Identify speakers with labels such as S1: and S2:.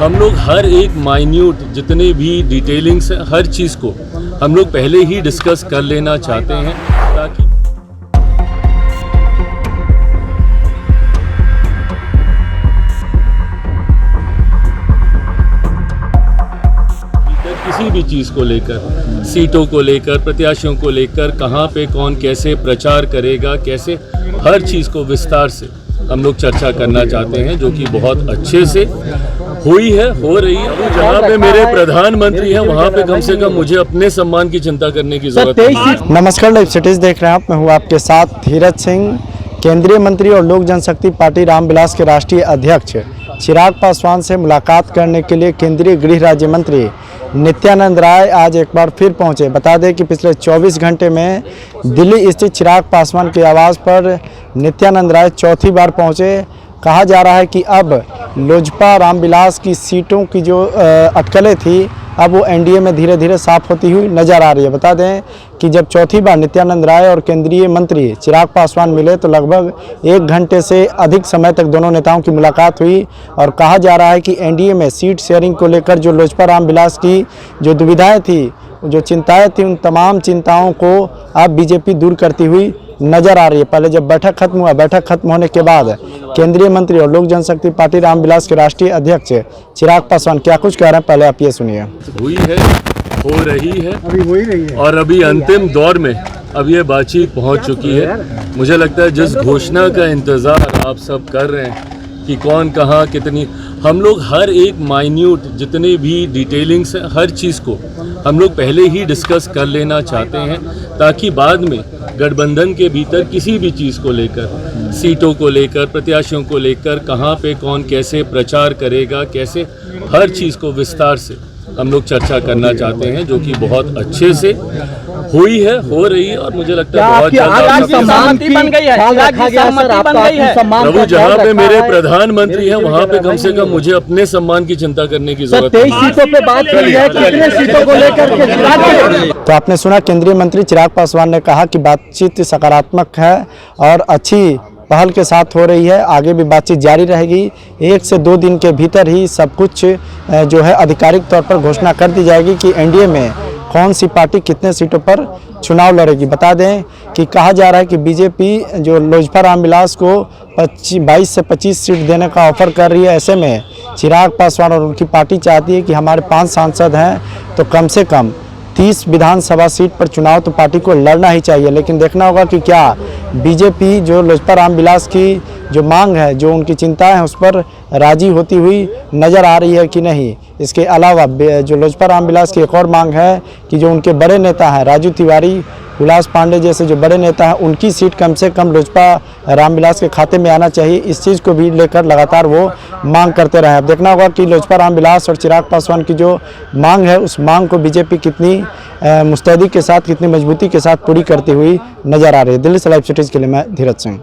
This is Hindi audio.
S1: हम लोग हर एक माइन्यूट जितने भी डिटेलिंग्स हैं हर चीज़ को हम लोग पहले ही डिस्कस कर लेना चाहते हैं ताकि किसी भी चीज़ को लेकर, सीटों को लेकर, प्रत्याशियों को लेकर, कहाँ पे कौन कैसे प्रचार करेगा, कैसे हर चीज़ को विस्तार से हम लोग चर्चा करना चाहते हैं, जो कि बहुत अच्छे से हुई है, हो रही है। जहाँ पे मेरे प्रधानमंत्री हैं वहाँ पे कम से कम मुझे अपने सम्मान की चिंता करने की जरूरत है।
S2: नमस्कार, लाइव सिटीज देख रहे हैं आप। मैं हूँ आपके साथ धीरज सिंह। केंद्रीय मंत्री और लोक जनशक्ति पार्टी रामविलास के राष्ट्रीय अध्यक्ष चिराग पासवान से मुलाकात करने के लिए केंद्रीय गृह राज्य मंत्री नित्यानंद राय आज एक बार फिर पहुंचे। बता दें कि पिछले 24 घंटे में दिल्ली स्थित चिराग पासवान के आवास पर नित्यानंद राय चौथी बार पहुंचे। कहा जा रहा है कि अब लोजपा रामविलास की सीटों की जो अटकलें थी अब वो एनडीए में धीरे धीरे साफ होती हुई नजर आ रही है। बता दें कि जब चौथी बार नित्यानंद राय और केंद्रीय मंत्री चिराग पासवान मिले तो लगभग 1 घंटे से अधिक समय तक दोनों नेताओं की मुलाकात हुई और कहा जा रहा है कि एनडीए में सीट शेयरिंग को लेकर जो लोजपा रामविलास की जो दुविधाएं थी, जो चिंताएं थी, उन तमाम चिंताओं को अब बीजेपी दूर करती हुई नजर आ रही है। पहले जब बैठक खत्म हुआ, बैठक खत्म होने के बाद केंद्रीय मंत्री और लोक जनशक्ति पार्टी रामविलास के राष्ट्रीय अध्यक्ष चिराग पासवान क्या कुछ कह रहे हैं, पहले आप ये सुनिए।
S1: हुई है, हो रही है,
S2: अभी हो ही रही है
S1: और अभी अंतिम दौर में अब ये बातचीत पहुंच चुकी है। मुझे लगता है जिस घोषणा का इंतजार आप सब कर रहे हैं कि कौन कहाँ कितनी, हम लोग हर एक माइन्यूट जितने भी डिटेलिंग्स हैं हर चीज़ को हम लोग पहले ही डिस्कस कर लेना चाहते हैं ताकि बाद में गठबंधन के भीतर किसी भी चीज़ को लेकर, सीटों को लेकर, प्रत्याशियों को लेकर, कहाँ पे कौन कैसे प्रचार करेगा, कैसे हर चीज़ को विस्तार से हम लोग चर्चा करना चाहते हैं, जो कि बहुत अच्छे से हुई है, हो रही है। और मुझे लगता है बहुत प्रभु जहाँ पे मेरे प्रधानमंत्री हैं वहाँ पे कम से कम मुझे अपने सम्मान की चिंता करने की जरूरत है।
S2: 23 सीटों पे बात करी है, कितने सीटों को लेकर। तो आपने सुना केंद्रीय मंत्री चिराग पासवान ने कहा कि बातचीत सकारात्मक है और अच्छी पहल के साथ हो रही है, आगे भी बातचीत जारी रहेगी। 1 से 2 दिन के भीतर ही सब कुछ जो है आधिकारिक तौर पर घोषणा कर दी जाएगी कि एनडीए में कौन सी पार्टी कितने सीटों पर चुनाव लड़ेगी। बता दें कि कहा जा रहा है कि बीजेपी जो लोजपा रामविलास को 22 से 25 सीट देने का ऑफर कर रही है। ऐसे में चिराग पासवान और उनकी पार्टी चाहती है कि हमारे 5 सांसद हैं तो कम से कम 30 विधानसभा सीट पर चुनाव तो पार्टी को लड़ना ही चाहिए। लेकिन देखना होगा कि क्या बीजेपी जो लोजपा रामविलास की जो मांग है, जो उनकी चिंताएं हैं, उस पर राजी होती हुई नज़र आ रही है कि नहीं। इसके अलावा जो लोजपा रामविलास की एक और मांग है कि जो उनके बड़े नेता हैं राजू तिवारी, हुलास पांडे जैसे जो बड़े नेता हैं, उनकी सीट कम से कम लोजपा रामविलास के खाते में आना चाहिए। इस चीज़ को भी लेकर लगातार वो मांग करते रहे। अब देखना होगा कि लोजपा रामविलास और चिराग पासवान की जो मांग है उस मांग को बीजेपी कितनी मुस्तैदी के साथ, कितनी मजबूती के साथ पूरी करती हुई नजर आ रही है। दिल्ली से लाइव सिटीज़ के लिए मैं धीरज सिंह।